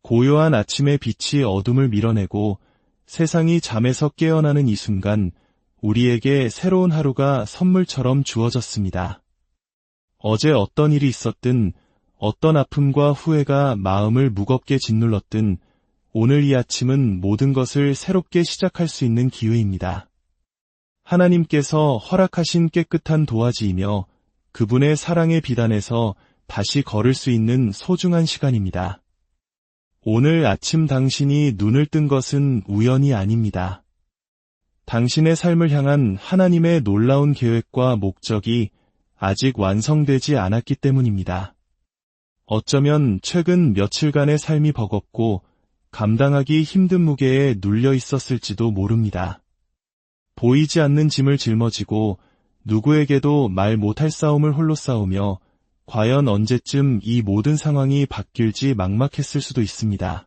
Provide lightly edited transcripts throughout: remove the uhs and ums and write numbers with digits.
고요한 아침의 빛이 어둠을 밀어내고 세상이 잠에서 깨어나는 이 순간 우리에게 새로운 하루가 선물처럼 주어졌습니다. 어제 어떤 일이 있었든 어떤 아픔과 후회가 마음을 무겁게 짓눌렀든 오늘 이 아침은 모든 것을 새롭게 시작할 수 있는 기회입니다. 하나님께서 허락하신 깨끗한 도화지이며 그분의 사랑의 비단에서 다시 걸을 수 있는 소중한 시간입니다. 오늘 아침 당신이 눈을 뜬 것은 우연이 아닙니다. 당신의 삶을 향한 하나님의 놀라운 계획과 목적이 아직 완성되지 않았기 때문입니다. 어쩌면 최근 며칠간의 삶이 버겁고 감당하기 힘든 무게에 눌려 있었을지도 모릅니다. 보이지 않는 짐을 짊어지고 누구에게도 말 못할 싸움을 홀로 싸우며 과연 언제쯤 이 모든 상황이 바뀔지 막막했을 수도 있습니다.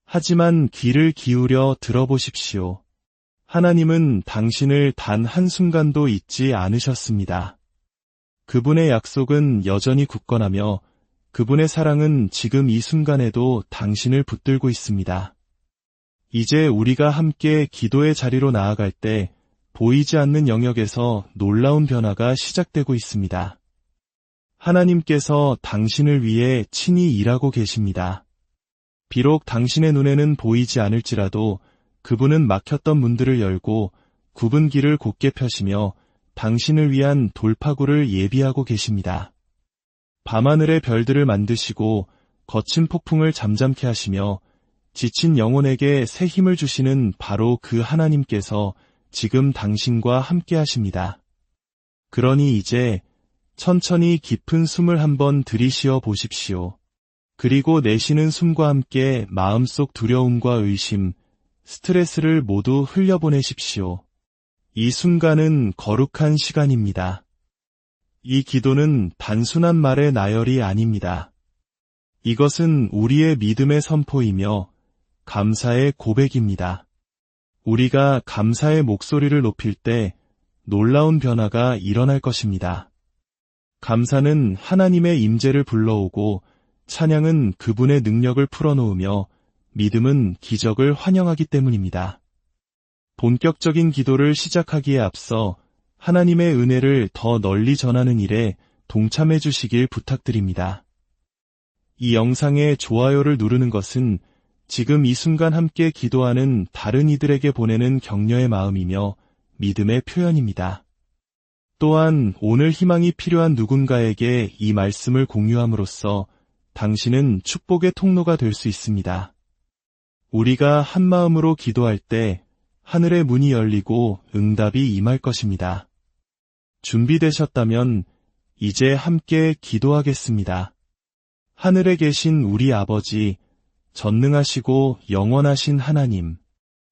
하지만 귀를 기울여 들어보십시오. 하나님은 당신을 단 한순간도 잊지 않으셨습니다. 그분의 약속은 여전히 굳건하며 그분의 사랑은 지금 이 순간에도 당신을 붙들고 있습니다. 이제 우리가 함께 기도의 자리로 나아갈 때 보이지 않는 영역에서 놀라운 변화가 시작되고 있습니다. 하나님께서 당신을 위해 친히 일하고 계십니다. 비록 당신의 눈에는 보이지 않을지라도 그분은 막혔던 문들을 열고 굽은 길을 곧게 펴시며 당신을 위한 돌파구를 예비하고 계십니다. 밤하늘의 별들을 만드시고 거친 폭풍을 잠잠케 하시며 지친 영혼에게 새 힘을 주시는 바로 그 하나님께서 지금 당신과 함께 하십니다. 그러니 이제 천천히 깊은 숨을 한번 들이쉬어 보십시오. 그리고 내쉬는 숨과 함께 마음속 두려움과 의심, 스트레스를 모두 흘려보내십시오. 이 순간은 거룩한 시간입니다. 이 기도는 단순한 말의 나열이 아닙니다. 이것은 우리의 믿음의 선포이며 감사의 고백입니다. 우리가 감사의 목소리를 높일 때 놀라운 변화가 일어날 것입니다. 감사는 하나님의 임재를 불러오고 찬양은 그분의 능력을 풀어놓으며 믿음은 기적을 환영하기 때문입니다. 본격적인 기도를 시작하기에 앞서 하나님의 은혜를 더 널리 전하는 일에 동참해 주시길 부탁드립니다. 이 영상에 좋아요를 누르는 것은 지금 이 순간 함께 기도하는 다른 이들에게 보내는 격려의 마음이며 믿음의 표현입니다. 또한 오늘 희망이 필요한 누군가에게 이 말씀을 공유함으로써 당신은 축복의 통로가 될 수 있습니다. 우리가 한 마음으로 기도할 때 하늘의 문이 열리고 응답이 임할 것입니다. 준비되셨다면 이제 함께 기도하겠습니다. 하늘에 계신 우리 아버지, 전능하시고 영원하신 하나님,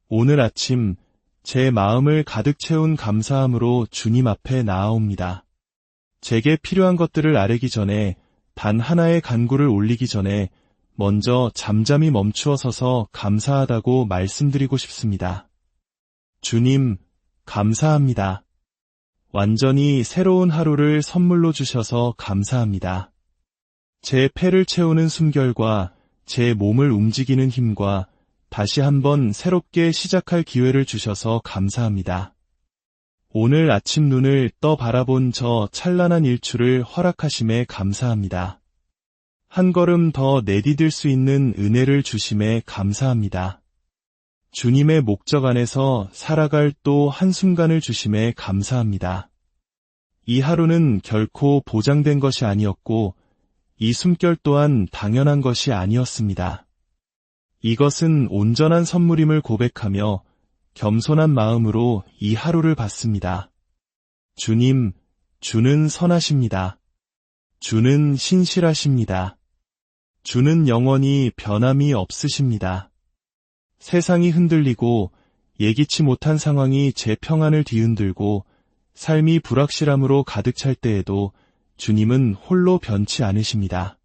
오늘 아침 제 마음을 가득 채운 감사함으로 주님 앞에 나아옵니다. 제게 필요한 것들을 아뢰기 전에 단 하나의 간구를 올리기 전에 먼저 잠잠히 멈추어 서서 감사하다고 말씀드리고 싶습니다. 주님, 감사합니다. 완전히 새로운 하루를 선물로 주셔서 감사합니다. 제 폐를 채우는 숨결과 제 몸을 움직이는 힘과 다시 한번 새롭게 시작할 기회를 주셔서 감사합니다. 오늘 아침 눈을 떠 바라본 저 찬란한 일출을 허락하심에 감사합니다. 한 걸음 더 내디딜 수 있는 은혜를 주심에 감사합니다. 주님의 목적 안에서 살아갈 또 한순간을 주심에 감사합니다. 이 하루는 결코 보장된 것이 아니었고 이 숨결 또한 당연한 것이 아니었습니다. 이것은 온전한 선물임을 고백하며 겸손한 마음으로 이 하루를 받습니다. 주님, 주는 선하십니다. 주는 신실하십니다. 주는 영원히 변함이 없으십니다. 세상이 흔들리고 예기치 못한 상황이 제 평안을 뒤흔들고 삶이 불확실함으로 가득 찰 때에도 주님은 홀로 변치 않으십니다.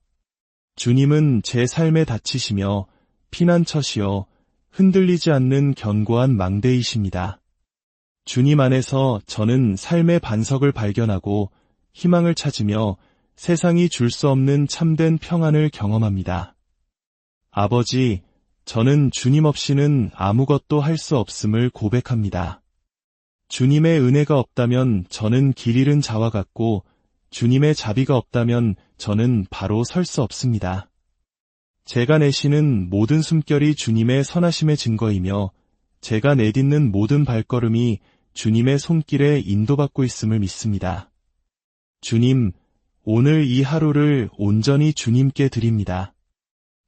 주님은 제 삶에 닫히시며 피난처시여 흔들리지 않는 견고한 망대이십니다. 주님 안에서 저는 삶의 반석을 발견하고 희망을 찾으며 세상이 줄 수 없는 참된 평안을 경험합니다. 아버지, 저는 주님 없이는 아무것도 할 수 없음을 고백합니다. 주님의 은혜가 없다면 저는 길 잃은 자와 같고 주님의 자비가 없다면 저는 바로 설 수 없습니다. 제가 내쉬는 모든 숨결이 주님의 선하심의 증거이며 제가 내딛는 모든 발걸음이 주님의 손길에 인도받고 있음을 믿습니다. 주님, 오늘 이 하루를 온전히 주님께 드립니다.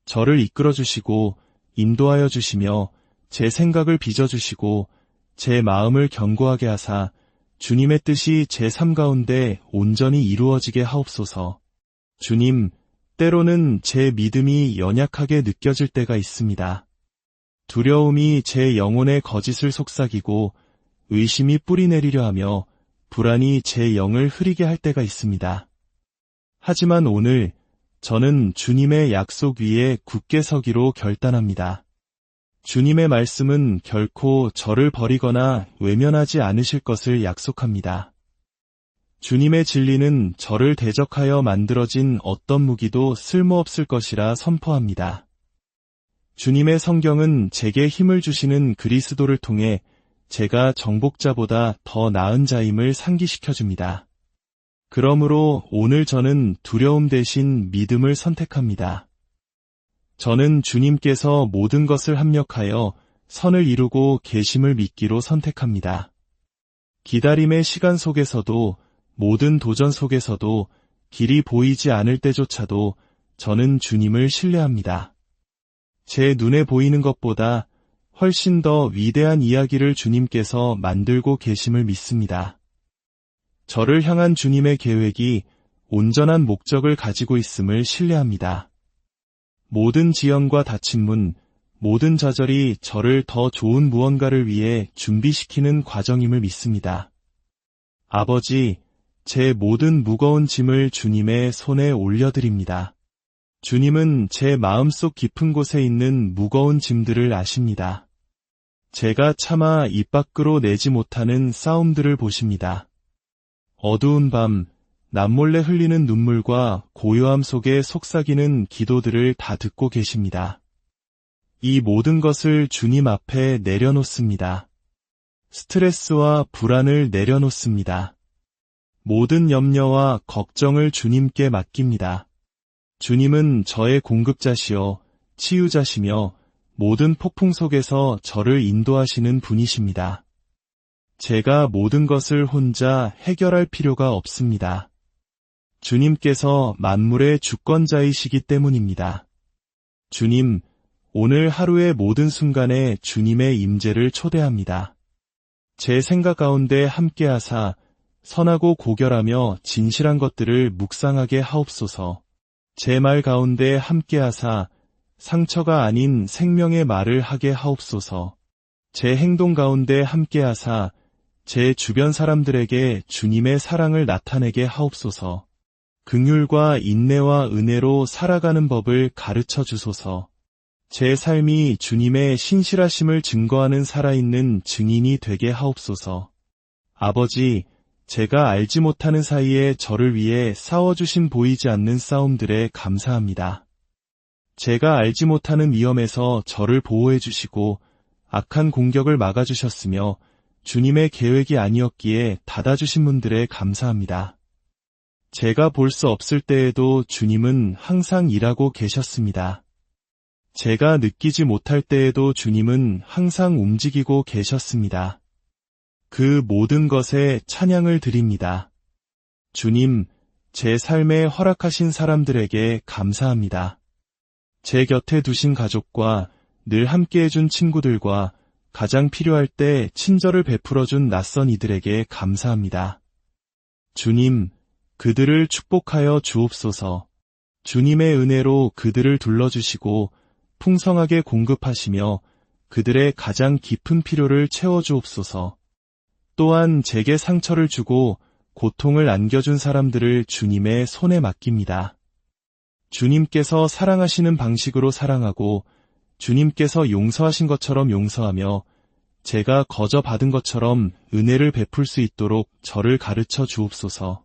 저를 이끌어 주시고 인도하여 주시며 제 생각을 빚어주시고 제 마음을 견고하게 하사 주님의 뜻이 제 삶 가운데 온전히 이루어지게 하옵소서. 주님, 때로는 제 믿음이 연약하게 느껴질 때가 있습니다. 두려움이 제 영혼의 거짓을 속삭이고 의심이 뿌리내리려 하며 불안이 제 영을 흐리게 할 때가 있습니다. 하지만 오늘 저는 주님의 약속 위에 굳게 서기로 결단합니다. 주님의 말씀은 결코 저를 버리거나 외면하지 않으실 것을 약속합니다. 주님의 진리는 저를 대적하여 만들어진 어떤 무기도 쓸모없을 것이라 선포합니다. 주님의 성경은 제게 힘을 주시는 그리스도를 통해 제가 정복자보다 더 나은 자임을 상기시켜줍니다. 그러므로 오늘 저는 두려움 대신 믿음을 선택합니다. 저는 주님께서 모든 것을 합력하여 선을 이루고 계심을 믿기로 선택합니다. 기다림의 시간 속에서도 모든 도전 속에서도 길이 보이지 않을 때조차도 저는 주님을 신뢰합니다. 제 눈에 보이는 것보다 훨씬 더 위대한 이야기를 주님께서 만들고 계심을 믿습니다. 저를 향한 주님의 계획이 온전한 목적을 가지고 있음을 신뢰합니다. 모든 지연과 닫힌 문, 모든 좌절이 저를 더 좋은 무언가를 위해 준비시키는 과정임을 믿습니다. 아버지, 제 모든 무거운 짐을 주님의 손에 올려드립니다. 주님은 제 마음속 깊은 곳에 있는 무거운 짐들을 아십니다. 제가 차마 입 밖으로 내지 못하는 싸움들을 보십니다. 어두운 밤, 남몰래 흘리는 눈물과 고요함 속에 속삭이는 기도들을 다 듣고 계십니다. 이 모든 것을 주님 앞에 내려놓습니다. 스트레스와 불안을 내려놓습니다. 모든 염려와 걱정을 주님께 맡깁니다. 주님은 저의 공급자시요 치유자시며 모든 폭풍 속에서 저를 인도하시는 분이십니다. 제가 모든 것을 혼자 해결할 필요가 없습니다. 주님께서 만물의 주권자이시기 때문입니다. 주님, 오늘 하루의 모든 순간에 주님의 임재를 초대합니다. 제 생각 가운데 함께하사 선하고 고결하며 진실한 것들을 묵상하게 하옵소서. 제 말 가운데 함께하사 상처가 아닌 생명의 말을 하게 하옵소서. 제 행동 가운데 함께하사 제 주변 사람들에게 주님의 사랑을 나타내게 하옵소서. 긍휼과 인내와 은혜로 살아가는 법을 가르쳐 주소서. 제 삶이 주님의 신실하심을 증거하는 살아있는 증인이 되게 하옵소서. 아버지, 제가 알지 못하는 사이에 저를 위해 싸워주신 보이지 않는 싸움들에 감사합니다. 제가 알지 못하는 위험에서 저를 보호해 주시고 악한 공격을 막아주셨으며 주님의 계획이 아니었기에 닫아주신 분들에 감사합니다. 제가 볼 수 없을 때에도 주님은 항상 일하고 계셨습니다. 제가 느끼지 못할 때에도 주님은 항상 움직이고 계셨습니다. 그 모든 것에 찬양을 드립니다. 주님, 제 삶에 허락하신 사람들에게 감사합니다. 제 곁에 두신 가족과 늘 함께해준 친구들과 가장 필요할 때 친절을 베풀어준 낯선 이들에게 감사합니다. 주님, 그들을 축복하여 주옵소서. 주님의 은혜로 그들을 둘러주시고 풍성하게 공급하시며 그들의 가장 깊은 필요를 채워주옵소서. 또한 제게 상처를 주고 고통을 안겨준 사람들을 주님의 손에 맡깁니다. 주님께서 사랑하시는 방식으로 사랑하고 주님께서 용서하신 것처럼 용서하며 제가 거저 받은 것처럼 은혜를 베풀 수 있도록 저를 가르쳐 주옵소서.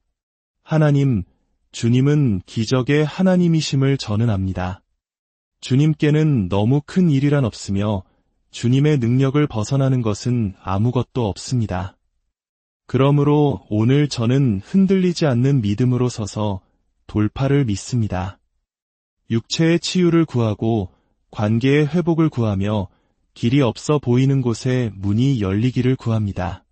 하나님, 주님은 기적의 하나님이심을 저는 압니다. 주님께는 너무 큰 일이란 없으며 주님의 능력을 벗어나는 것은 아무것도 없습니다. 그러므로 오늘 저는 흔들리지 않는 믿음으로 서서 돌파를 믿습니다. 육체의 치유를 구하고 관계의 회복을 구하며 길이 없어 보이는 곳에 문이 열리기를 구합니다.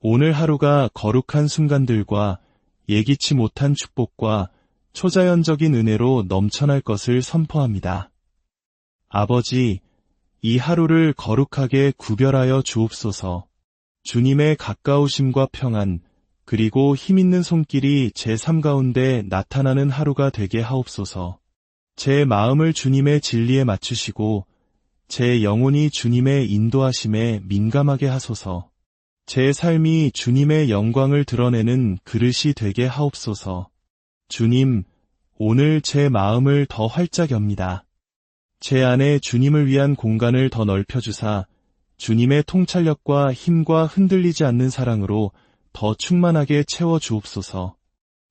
오늘 하루가 거룩한 순간들과 예기치 못한 축복과 초자연적인 은혜로 넘쳐날 것을 선포합니다. 아버지, 이 하루를 거룩하게 구별하여 주옵소서. 주님의 가까우심과 평안, 그리고 힘있는 손길이 제 삶 가운데 나타나는 하루가 되게 하옵소서. 제 마음을 주님의 진리에 맞추시고 제 영혼이 주님의 인도하심에 민감하게 하소서. 제 삶이 주님의 영광을 드러내는 그릇이 되게 하옵소서. 주님, 오늘 제 마음을 더 활짝 엽니다. 제 안에 주님을 위한 공간을 더 넓혀주사 주님의 통찰력과 힘과 흔들리지 않는 사랑으로 더 충만하게 채워주옵소서.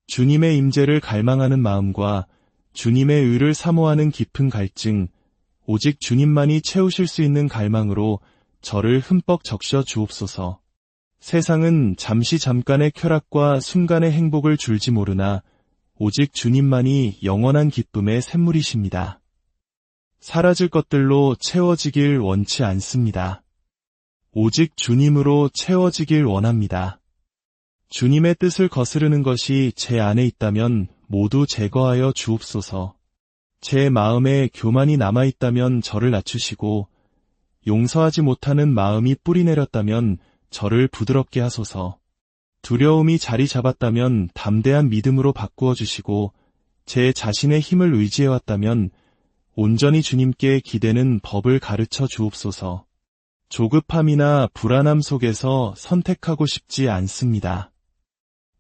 주님의 임재를 갈망하는 마음과 주님의 의를 사모하는 깊은 갈증, 오직 주님만이 채우실 수 있는 갈망으로 저를 흠뻑 적셔 주옵소서. 세상은 잠깐의 쾌락과 순간의 행복을 줄지 모르나 오직 주님만이 영원한 기쁨의 샘물이십니다. 사라질 것들로 채워지길 원치 않습니다. 오직 주님으로 채워지길 원합니다. 주님의 뜻을 거스르는 것이 제 안에 있다면 모두 제거하여 주옵소서. 제 마음에 교만이 남아있다면 저를 낮추시고 용서하지 못하는 마음이 뿌리내렸다면 저를 부드럽게 하소서. 두려움이 자리 잡았다면 담대한 믿음으로 바꾸어 주시고 제 자신의 힘을 의지해왔다면 온전히 주님께 기대는 법을 가르쳐 주옵소서. 조급함이나 불안함 속에서 선택하고 싶지 않습니다.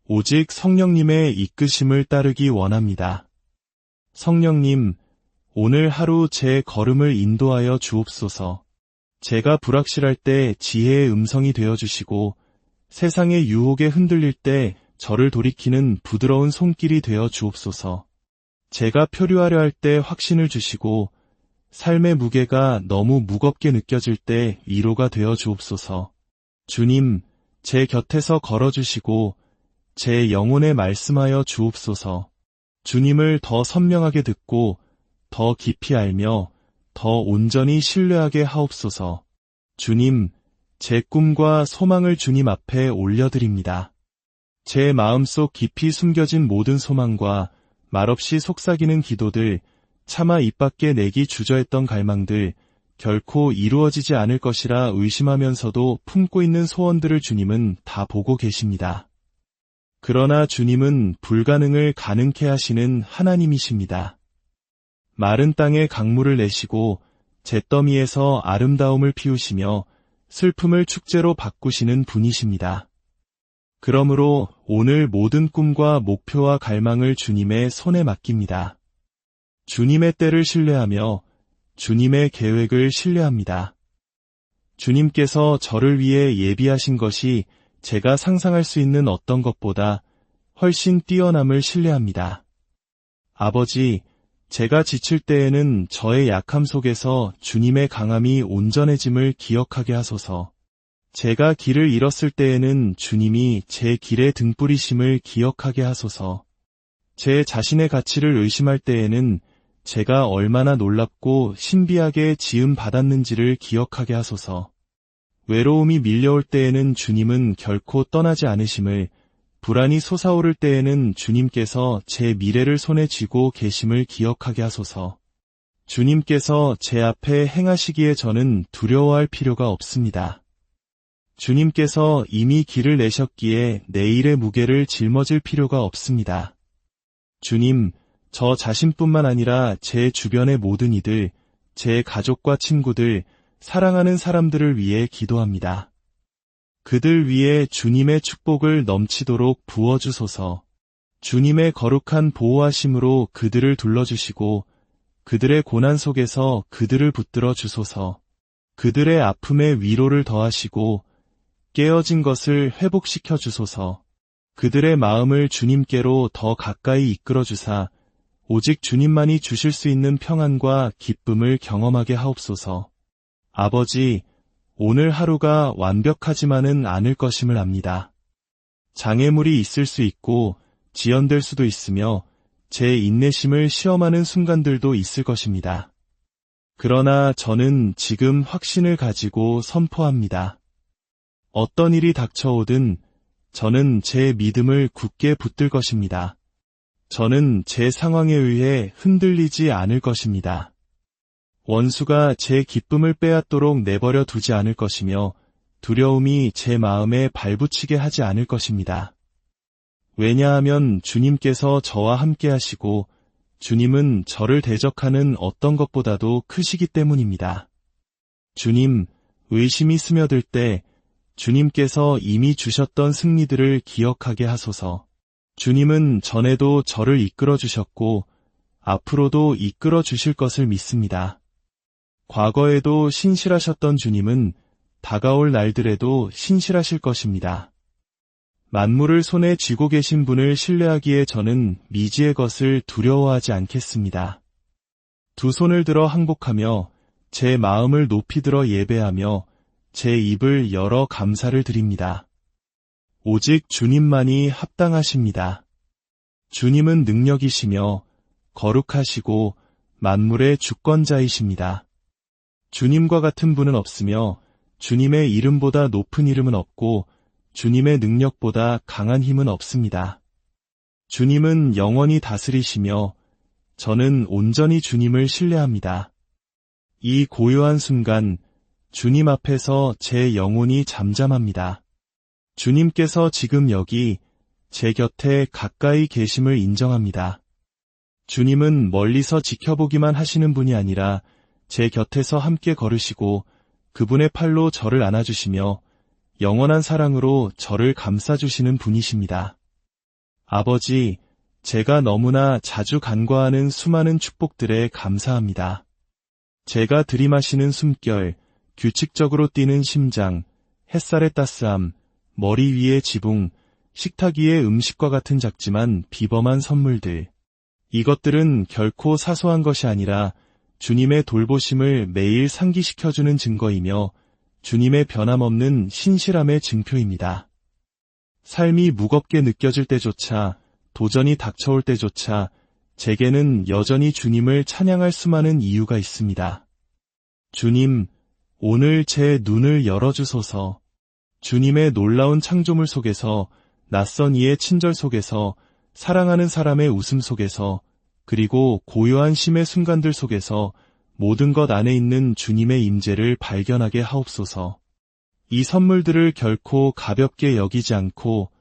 오직 성령님의 이끄심을 따르기 원합니다. 성령님, 오늘 하루 제 걸음을 인도하여 주옵소서. 제가 불확실할 때 지혜의 음성이 되어주시고 세상의 유혹에 흔들릴 때 저를 돌이키는 부드러운 손길이 되어 주옵소서. 제가 표류하려 할 때 확신을 주시고 삶의 무게가 너무 무겁게 느껴질 때 위로가 되어 주옵소서. 주님, 제 곁에서 걸어주시고 제 영혼에 말씀하여 주옵소서. 주님을 더 선명하게 듣고 더 깊이 알며 더 온전히 신뢰하게 하옵소서. 주님, 제 꿈과 소망을 주님 앞에 올려드립니다. 제 마음속 깊이 숨겨진 모든 소망과 말없이 속삭이는 기도들, 차마 입 밖에 내기 주저했던 갈망들, 결코 이루어지지 않을 것이라 의심하면서도 품고 있는 소원들을 주님은 다 보고 계십니다. 그러나 주님은 불가능을 가능케 하시는 하나님이십니다. 마른 땅에 강물을 내시고 잿더미에서 아름다움을 피우시며 슬픔을 축제로 바꾸시는 분이십니다. 그러므로 오늘 모든 꿈과 목표와 갈망을 주님의 손에 맡깁니다. 주님의 때를 신뢰하며 주님의 계획을 신뢰합니다. 주님께서 저를 위해 예비하신 것이 제가 상상할 수 있는 어떤 것보다 훨씬 뛰어남을 신뢰합니다. 아버지, 제가 지칠 때에는 저의 약함 속에서 주님의 강함이 온전해짐을 기억하게 하소서. 제가 길을 잃었을 때에는 주님이 제 길의 등불이심을 기억하게 하소서. 제 자신의 가치를 의심할 때에는 제가 얼마나 놀랍고 신비하게 지음 받았는지를 기억하게 하소서. 외로움이 밀려올 때에는 주님은 결코 떠나지 않으심을, 불안이 솟아오를 때에는 주님께서 제 미래를 손에 쥐고 계심을 기억하게 하소서. 주님께서 제 앞에 행하시기에 저는 두려워할 필요가 없습니다. 주님께서 이미 길을 내셨기에 내일의 무게를 짊어질 필요가 없습니다. 주님, 저 자신뿐만 아니라 제 주변의 모든 이들, 제 가족과 친구들, 사랑하는 사람들을 위해 기도합니다. 그들 위해 주님의 축복을 넘치도록 부어주소서. 주님의 거룩한 보호하심으로 그들을 둘러주시고 그들의 고난 속에서 그들을 붙들어 주소서. 그들의 아픔에 위로를 더하시고 깨어진 것을 회복시켜 주소서. 그들의 마음을 주님께로 더 가까이 이끌어 주사 오직 주님만이 주실 수 있는 평안과 기쁨을 경험하게 하옵소서. 아버지, 오늘 하루가 완벽하지만은 않을 것임을 압니다. 장애물이 있을 수 있고 지연될 수도 있으며 제 인내심을 시험하는 순간들도 있을 것입니다. 그러나 저는 지금 확신을 가지고 선포합니다. 어떤 일이 닥쳐오든 저는 제 믿음을 굳게 붙들 것입니다. 저는 제 상황에 의해 흔들리지 않을 것입니다. 원수가 제 기쁨을 빼앗도록 내버려 두지 않을 것이며 두려움이 제 마음에 발붙이게 하지 않을 것입니다. 왜냐하면 주님께서 저와 함께 하시고 주님은 저를 대적하는 어떤 것보다도 크시기 때문입니다. 주님, 의심이 스며들 때 주님께서 이미 주셨던 승리들을 기억하게 하소서. 주님은 전에도 저를 이끌어 주셨고 앞으로도 이끌어 주실 것을 믿습니다. 과거에도 신실하셨던 주님은 다가올 날들에도 신실하실 것입니다. 만물을 손에 쥐고 계신 분을 신뢰하기에 저는 미지의 것을 두려워하지 않겠습니다. 두 손을 들어 항복하며 제 마음을 높이 들어 예배하며 제 입을 열어 감사를 드립니다. 오직 주님만이 합당하십니다. 주님은 능력이시며 거룩하시고 만물의 주권자이십니다. 주님과 같은 분은 없으며 주님의 이름보다 높은 이름은 없고 주님의 능력보다 강한 힘은 없습니다. 주님은 영원히 다스리시며 저는 온전히 주님을 신뢰합니다. 이 고요한 순간 주님 앞에서 제 영혼이 잠잠합니다. 주님께서 지금 여기 제 곁에 가까이 계심을 인정합니다. 주님은 멀리서 지켜보기만 하시는 분이 아니라 제 곁에서 함께 걸으시고 그분의 팔로 저를 안아주시며 영원한 사랑으로 저를 감싸주시는 분이십니다. 아버지, 제가 너무나 자주 간과하는 수많은 축복들에 감사합니다. 제가 들이마시는 숨결, 규칙적으로 뛰는 심장, 햇살의 따스함, 머리 위의 지붕, 식탁 위의 음식과 같은 작지만 비범한 선물들. 이것들은 결코 사소한 것이 아니라 주님의 돌보심을 매일 상기시켜주는 증거이며 주님의 변함없는 신실함의 증표입니다. 삶이 무겁게 느껴질 때조차, 도전이 닥쳐올 때조차 제게는 여전히 주님을 찬양할 수많은 이유가 있습니다. 주님, 오늘 제 눈을 열어주소서. 주님의 놀라운 창조물 속에서, 낯선 이의 친절 속에서, 사랑하는 사람의 웃음 속에서, 그리고 고요한 심의 순간들 속에서 모든 것 안에 있는 주님의 임재를 발견하게 하옵소서. 이 선물들을 결코 가볍게 여기지 않고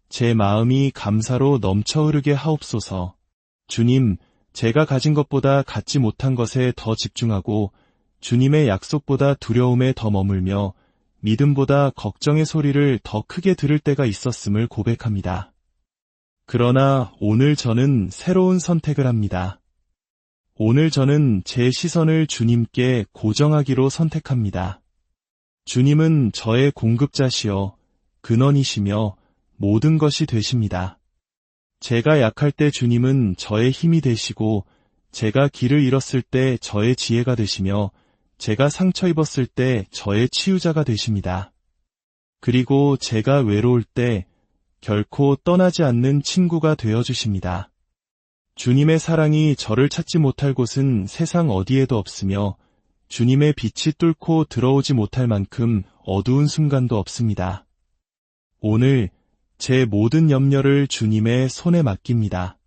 제 마음이 감사로 넘쳐 흐르게 하옵소서. 주님, 제가 가진 것보다 갖지 못한 것에 더 집중하고 주님의 약속보다 두려움에 더 머물며 믿음보다 걱정의 소리를 더 크게 들을 때가 있었음을 고백합니다. 그러나 오늘 저는 새로운 선택을 합니다. 오늘 저는 제 시선을 주님께 고정하기로 선택합니다. 주님은 저의 공급자시여 근원이시며 모든 것이 되십니다. 제가 약할 때 주님은 저의 힘이 되시고 제가 길을 잃었을 때 저의 지혜가 되시며 제가 상처 입었을 때 저의 치유자가 되십니다. 그리고 제가 외로울 때 결코 떠나지 않는 친구가 되어주십니다. 주님의 사랑이 저를 찾지 못할 곳은 세상 어디에도 없으며 주님의 빛이 뚫고 들어오지 못할 만큼 어두운 순간도 없습니다. 오늘 제 모든 염려를 주님의 손에 맡깁니다.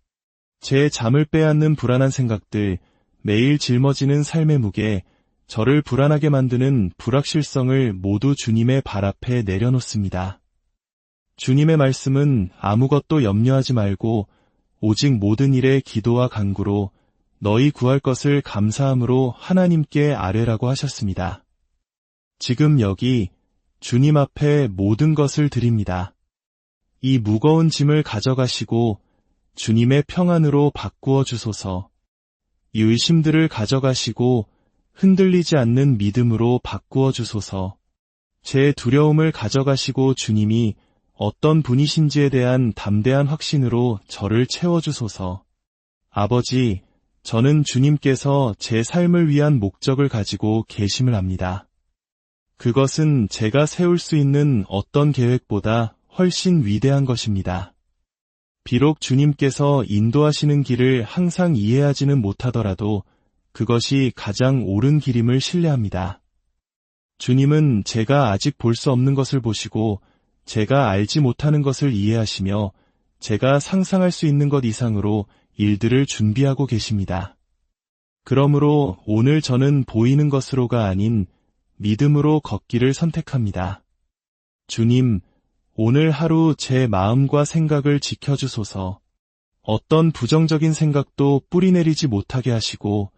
제 잠을 빼앗는 불안한 생각들, 매일 짊어지는 삶의 무게, 저를 불안하게 만드는 불확실성을 모두 주님의 발 앞에 내려놓습니다. 주님의 말씀은 아무것도 염려하지 말고 오직 모든 일에 기도와 간구로 너희 구할 것을 감사함으로 하나님께 아뢰라고 하셨습니다. 지금 여기 주님 앞에 모든 것을 드립니다. 이 무거운 짐을 가져가시고 주님의 평안으로 바꾸어 주소서. 이 의심들을 가져가시고 흔들리지 않는 믿음으로 바꾸어 주소서. 제 두려움을 가져가시고 주님이 어떤 분이신지에 대한 담대한 확신으로 저를 채워주소서. 아버지, 저는 주님께서 제 삶을 위한 목적을 가지고 계심을 압니다. 그것은 제가 세울 수 있는 어떤 계획보다 훨씬 위대한 것입니다. 비록 주님께서 인도하시는 길을 항상 이해하지는 못하더라도 그것이 가장 옳은 길임을 신뢰합니다. 주님은 제가 아직 볼 수 없는 것을 보시고 제가 알지 못하는 것을 이해하시며 제가 상상할 수 있는 것 이상으로 일들을 준비하고 계십니다. 그러므로 오늘 저는 보이는 것으로가 아닌 믿음으로 걷기를 선택합니다. 주님, 오늘 하루 제 마음과 생각을 지켜주소서. 어떤 부정적인 생각도 뿌리내리지 못하게 하시고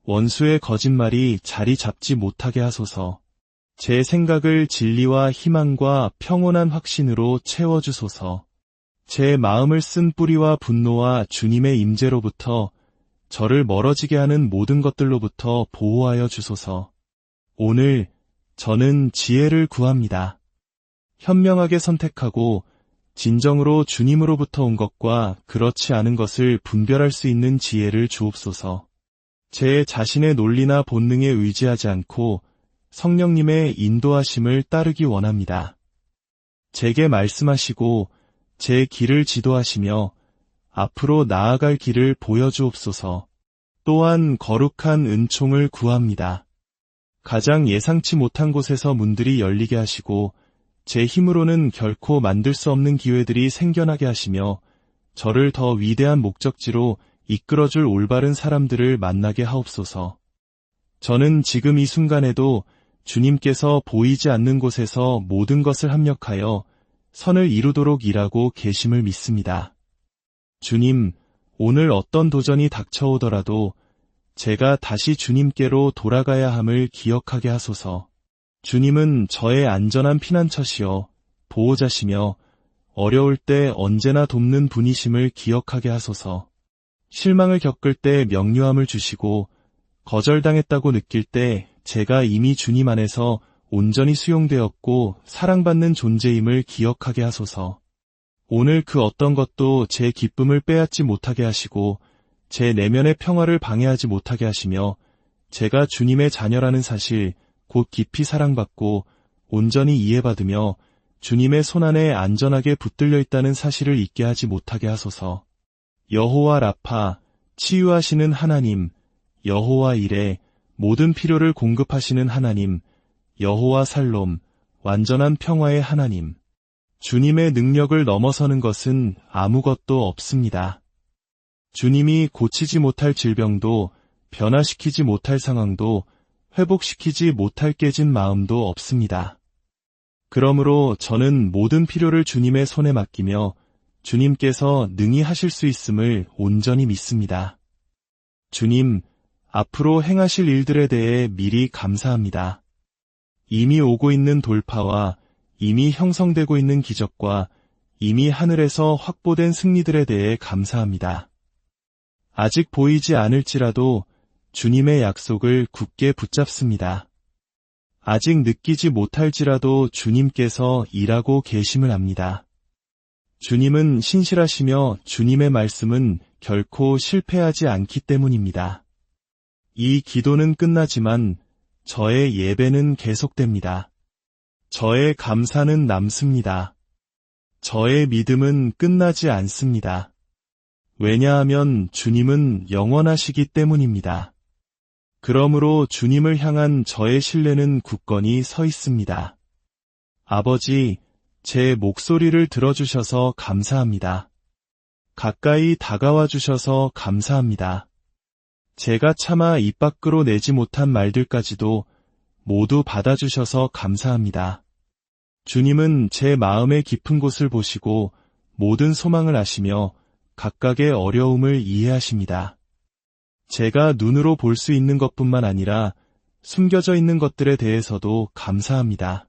원수의 거짓말이 자리 잡지 못하게 하소서. 제 생각을 진리와 희망과 평온한 확신으로 채워주소서. 제 마음을 쓴 뿌리와 분노와 주님의 임재로부터 저를 멀어지게 하는 모든 것들로부터 보호하여 주소서. 오늘 저는 지혜를 구합니다. 현명하게 선택하고 진정으로 주님으로부터 온 것과 그렇지 않은 것을 분별할 수 있는 지혜를 주옵소서. 제 자신의 논리나 본능에 의지하지 않고 성령님의 인도하심을 따르기 원합니다. 제게 말씀하시고 제 길을 지도하시며 앞으로 나아갈 길을 보여주옵소서. 또한 거룩한 은총을 구합니다. 가장 예상치 못한 곳에서 문들이 열리게 하시고 제 힘으로는 결코 만들 수 없는 기회들이 생겨나게 하시며 저를 더 위대한 목적지로 이끌어줄 올바른 사람들을 만나게 하옵소서. 저는 지금 이 순간에도 주님께서 보이지 않는 곳에서 모든 것을 합력하여 선을 이루도록 일하고 계심을 믿습니다. 주님, 오늘 어떤 도전이 닥쳐오더라도 제가 다시 주님께로 돌아가야 함을 기억하게 하소서. 주님은 저의 안전한 피난처시여 보호자시며 어려울 때 언제나 돕는 분이심을 기억하게 하소서. 실망을 겪을 때 명료함을 주시고 거절당했다고 느낄 때 제가 이미 주님 안에서 온전히 수용되었고 사랑받는 존재임을 기억하게 하소서. 오늘 그 어떤 것도 제 기쁨을 빼앗지 못하게 하시고 제 내면의 평화를 방해하지 못하게 하시며 제가 주님의 자녀라는 사실, 곧 깊이 사랑받고 온전히 이해받으며 주님의 손안에 안전하게 붙들려 있다는 사실을 잊게 하지 못하게 하소서. 여호와 라파, 치유하시는 하나님, 여호와 이레, 모든 필요를 공급하시는 하나님, 여호와 살롬, 완전한 평화의 하나님. 주님의 능력을 넘어서는 것은 아무것도 없습니다. 주님이 고치지 못할 질병도, 변화시키지 못할 상황도, 회복시키지 못할 깨진 마음도 없습니다. 그러므로 저는 모든 필요를 주님의 손에 맡기며 주님께서 능히 하실 수 있음을 온전히 믿습니다. 주님, 앞으로 행하실 일들에 대해 미리 감사합니다. 이미 오고 있는 돌파와 이미 형성되고 있는 기적과 이미 하늘에서 확보된 승리들에 대해 감사합니다. 아직 보이지 않을지라도 주님의 약속을 굳게 붙잡습니다. 아직 느끼지 못할지라도 주님께서 일하고 계심을 압니다. 주님은 신실하시며 주님의 말씀은 결코 실패하지 않기 때문입니다. 이 기도는 끝나지만 저의 예배는 계속됩니다. 저의 감사는 남습니다. 저의 믿음은 끝나지 않습니다. 왜냐하면 주님은 영원하시기 때문입니다. 그러므로 주님을 향한 저의 신뢰는 굳건히 서 있습니다. 아버지, 제 목소리를 들어주셔서 감사합니다. 가까이 다가와 주셔서 감사합니다. 제가 차마 입 밖으로 내지 못한 말들까지도 모두 받아주셔서 감사합니다. 주님은 제 마음의 깊은 곳을 보시고 모든 소망을 아시며 각각의 어려움을 이해하십니다. 제가 눈으로 볼 수 있는 것뿐만 아니라 숨겨져 있는 것들에 대해서도 감사합니다.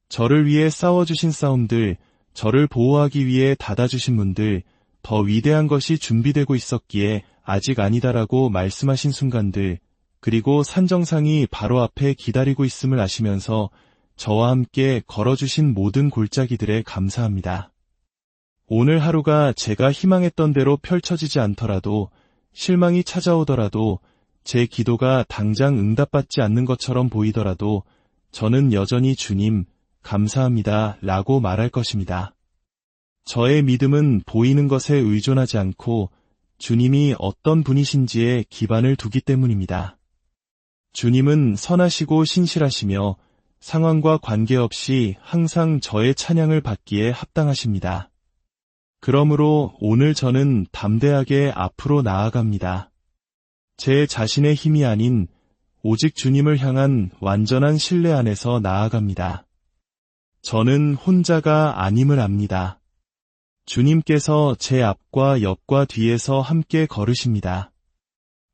저를 위해 싸워주신 싸움들, 저를 보호하기 위해 닫아주신 문들, 더 위대한 것이 준비되고 있었기에 아직 아니다라고 말씀하신 순간들, 그리고 산정상이 바로 앞에 기다리고 있음을 아시면서 저와 함께 걸어주신 모든 골짜기들에 감사합니다. 오늘 하루가 제가 희망했던 대로 펼쳐지지 않더라도, 실망이 찾아오더라도, 제 기도가 당장 응답받지 않는 것처럼 보이더라도 저는 여전히 주님, 감사합니다 라고 말할 것입니다. 저의 믿음은 보이는 것에 의존하지 않고 주님이 어떤 분이신지에 기반을 두기 때문입니다. 주님은 선하시고 신실하시며 상황과 관계없이 항상 저의 찬양을 받기에 합당하십니다. 그러므로 오늘 저는 담대하게 앞으로 나아갑니다. 제 자신의 힘이 아닌 오직 주님을 향한 완전한 신뢰 안에서 나아갑니다. 저는 혼자가 아님을 압니다. 주님께서 제 앞과 옆과 뒤에서 함께 걸으십니다.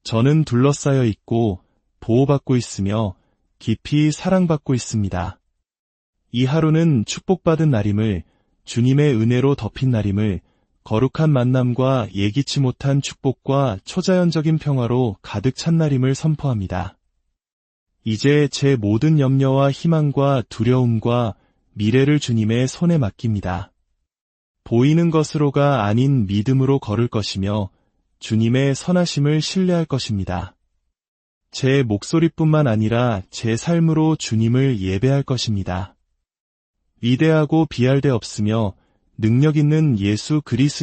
저는 둘러싸여 있고 보호받고 있으며 깊이 사랑받고 있습니다. 이 하루는 축복받은 날임을, 주님의 은혜로 덮인 날임을, 거룩한 만남과 예기치 못한 축복과 초자연적인 평화로 가득 찬 날임을 선포합니다. 이제 제 모든 염려와 희망과 두려움과 미래를 주님의 손에 맡깁니다. 보이는 것으로가 아닌 믿음으로 걸을 것이며 주님의 선하심을 신뢰할 것입니다. 제 목소리뿐만 아니라 제 삶으로 주님을 예배할 것입니다. 위대하고 비할 데 없으며 능력 있는 예수 그리스도